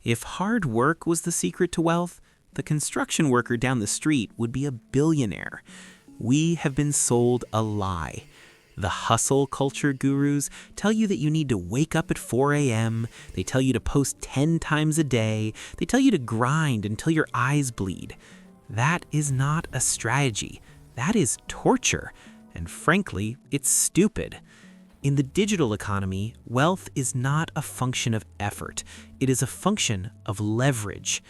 If hard work was the secret to wealth, the construction worker down the street would be a billionaire. We have been sold a lie. The hustle culture gurus tell you that you need to wake up at 4 a.m., they tell you to post 10 times a day, they tell you to grind until your eyes bleed. That is not a strategy. That is torture. And frankly, it's stupid. In the digital economy, wealth is not a function of effort. It is a function of leverage.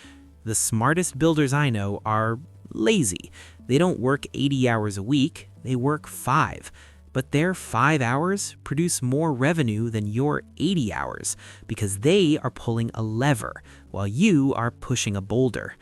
The smartest builders I know are lazy. They don't work 80 hours a week, they work 5. But their 5 hours produce more revenue than your 80 hours because they are pulling a lever while you are pushing a boulder.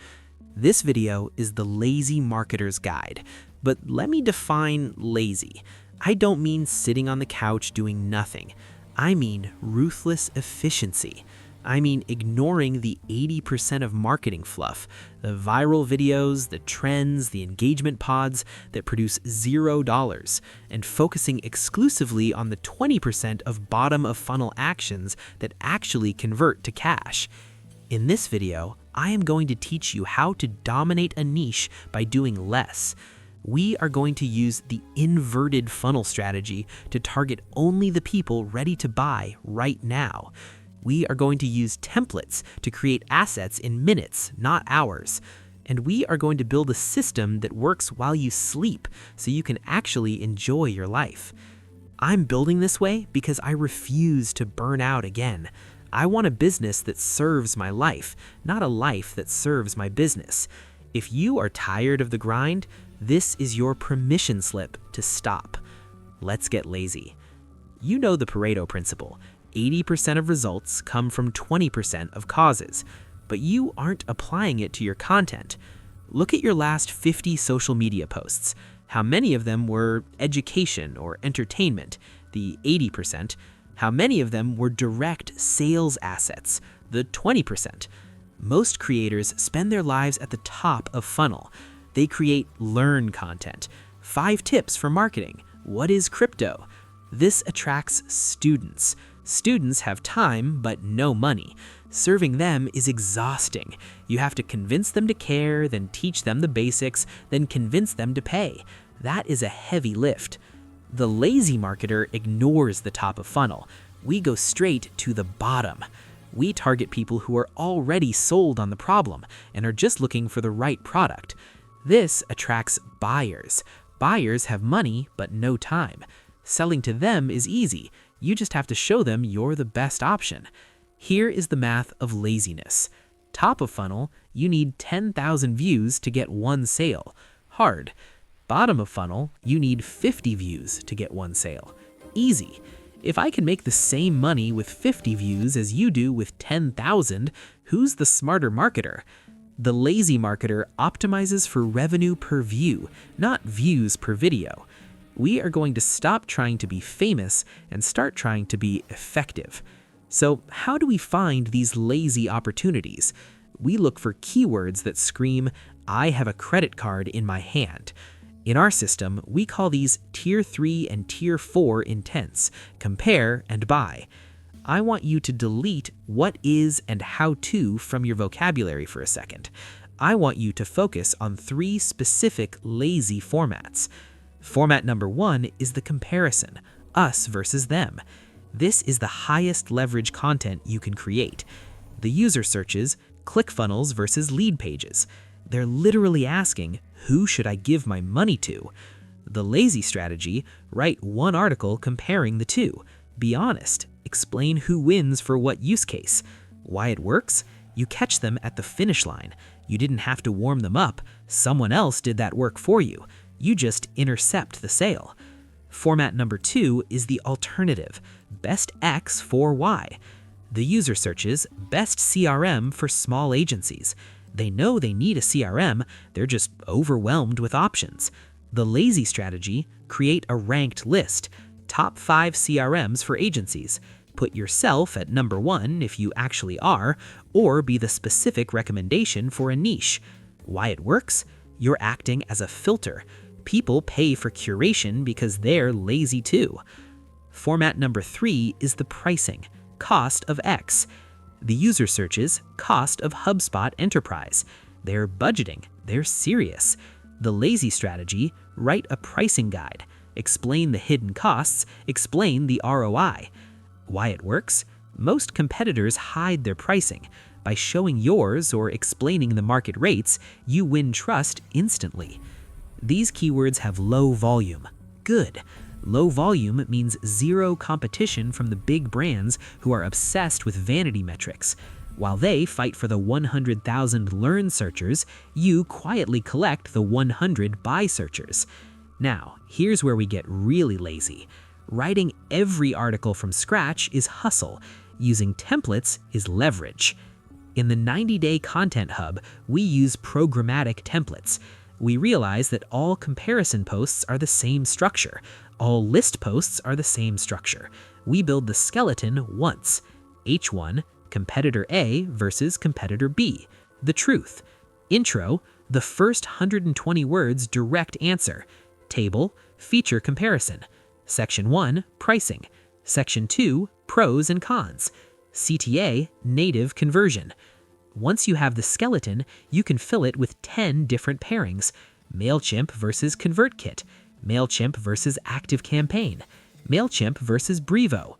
This video is the Lazy Marketer's Guide, but let me define lazy. I don't mean sitting on the couch doing nothing. I mean ruthless efficiency. I mean ignoring the 80% of marketing fluff, the viral videos, the trends, the engagement pods that produce $0, and focusing exclusively on the 20% of bottom-of-funnel actions that actually convert to cash. In this video, I am going to teach you how to dominate a niche by doing less. We are going to use the inverted funnel strategy to target only the people ready to buy right now. We are going to use templates to create assets in minutes, not hours. And we are going to build a system that works while you sleep so you can actually enjoy your life. I'm building this way because I refuse to burn out again. I want a business that serves my life, not a life that serves my business. If you are tired of the grind, this is your permission slip to stop. Let's get lazy. You know the Pareto principle. 80% of results come from 20% of causes, but you aren't applying it to your content. Look at your last 50 social media posts. How many of them were education or entertainment, the 80%? How many of them were direct sales assets, the 20%? Most creators spend their lives at the top of funnel. They create learn content. 5 tips for marketing. What is crypto? This attracts students. Students have time, but no money. Serving them is exhausting. You have to convince them to care, then teach them the basics, then convince them to pay. That is a heavy lift. The lazy marketer ignores the top of funnel. We go straight to the bottom. We target people who are already sold on the problem and are just looking for the right product. This attracts buyers. Buyers have money, but no time. Selling to them is easy. You just have to show them you're the best option. Here is the math of laziness. Top of funnel, you need 10,000 views to get 1 sale. Hard. Bottom of funnel, you need 50 views to get 1 sale. Easy. If I can make the same money with 50 views as you do with 10,000, who's the smarter marketer? The lazy marketer optimizes for revenue per view, not views per video. We are going to stop trying to be famous and start trying to be effective. So how do we find these lazy opportunities? We look for keywords that scream, "I have a credit card in my hand." In our system, we call these Tier 3 and Tier 4 intents, compare and buy. I want you to delete what is and how to from your vocabulary for a second. I want you to focus on 3 specific lazy formats. Format number 1 is the comparison, us versus them. This is the highest leverage content you can create. The user searches, ClickFunnels versus lead pages. They're literally asking, who should I give my money to? The lazy strategy, write 1 article comparing the 2. Be honest, explain who wins for what use case. Why it works? You catch them at the finish line. You didn't have to warm them up. Someone else did that work for you. You just intercept the sale. Format number 2 is the alternative, best X for Y. The user searches best CRM for small agencies. They know they need a CRM, they're just overwhelmed with options. The lazy strategy, create a ranked list, top 5 CRMs for agencies. Put yourself at number 1 if you actually are, or be the specific recommendation for a niche. Why it works? You're acting as a filter. People pay for curation because they're lazy too. Format number 3 is the pricing, cost of X. The user searches cost of HubSpot Enterprise. They're budgeting, they're serious. The lazy strategy, write a pricing guide. Explain the hidden costs, explain the ROI. Why it works? Most competitors hide their pricing. By showing yours or explaining the market rates, you win trust instantly. These keywords have low volume. Good. Low volume means zero competition from the big brands who are obsessed with vanity metrics. While they fight for the 100,000 learn searchers, you quietly collect the 100 buy searchers. Now, here's where we get really lazy. Writing every article from scratch is hustle. Using templates is leverage. In the 90-Day Content Hub, we use programmatic templates. We realize that all comparison posts are the same structure. All list posts are the same structure. We build the skeleton once. H1, competitor A versus competitor B. The truth. Intro, the first 120 words direct answer. Table, feature comparison. Section 1, pricing. Section 2, pros and cons. CTA, native conversion. Once you have the skeleton, you can fill it with 10 different pairings. MailChimp versus ConvertKit. MailChimp versus ActiveCampaign. MailChimp versus Brevo.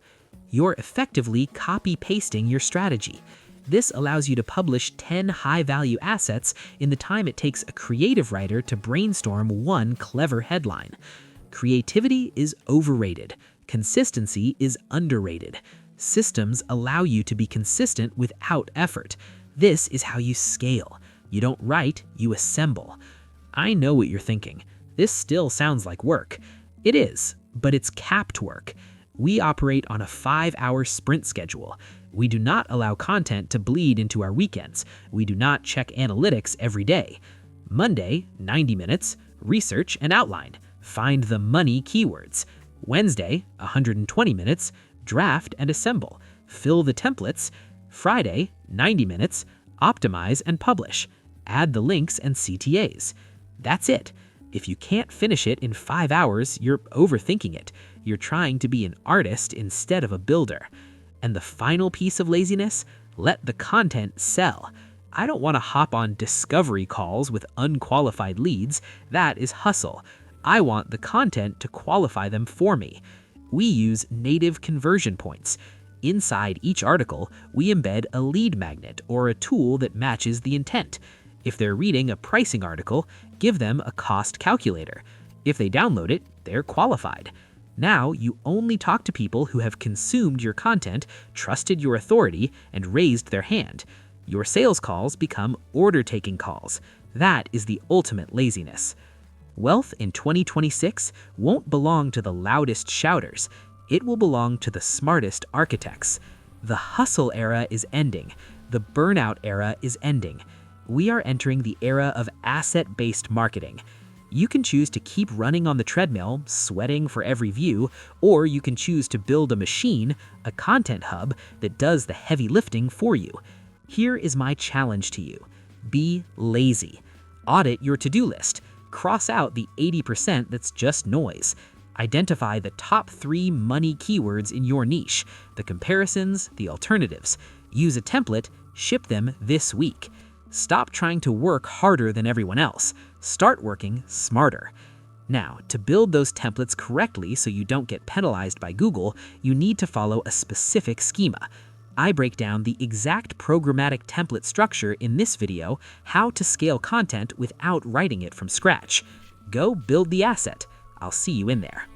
You're effectively copy-pasting your strategy. This allows you to publish 10 high-value assets in the time it takes a creative writer to brainstorm one clever headline. Creativity is overrated. Consistency is underrated. Systems allow you to be consistent without effort. This is how you scale. You don't write, you assemble. I know what you're thinking. This still sounds like work. It is, but it's capped work. We operate on a 5-hour sprint schedule. We do not allow content to bleed into our weekends. We do not check analytics every day. Monday, 90 minutes, research and outline. Find the money keywords. Wednesday, 120 minutes, draft and assemble. Fill the templates. Friday, 90 minutes, optimize and publish. Add the links and CTAs. That's it. If you can't finish it in 5 hours, you're overthinking it. You're trying to be an artist instead of a builder. And the final piece of laziness? Let the content sell. I don't want to hop on discovery calls with unqualified leads. That is hustle. I want the content to qualify them for me. We use native conversion points. Inside each article, we embed a lead magnet or a tool that matches the intent. If they're reading a pricing article, give them a cost calculator. If they download it, they're qualified. Now you only talk to people who have consumed your content, trusted your authority, and raised their hand. Your sales calls become order-taking calls. That is the ultimate laziness. Wealth in 2026 won't belong to the loudest shouters. It will belong to the smartest architects. The hustle era is ending. The burnout era is ending. We are entering the era of asset-based marketing. You can choose to keep running on the treadmill, sweating for every view, or you can choose to build a machine, a content hub, that does the heavy lifting for you. Here is my challenge to you. Be lazy. Audit your to-do list. Cross out the 80% that's just noise. Identify the top 3 money keywords in your niche, the comparisons, the alternatives. Use a template, ship them this week. Stop trying to work harder than everyone else. Start working smarter. Now, to build those templates correctly so you don't get penalized by Google, you need to follow a specific schema. I break down the exact programmatic template structure in this video, how to scale content without writing it from scratch. Go build the asset. I'll see you in there.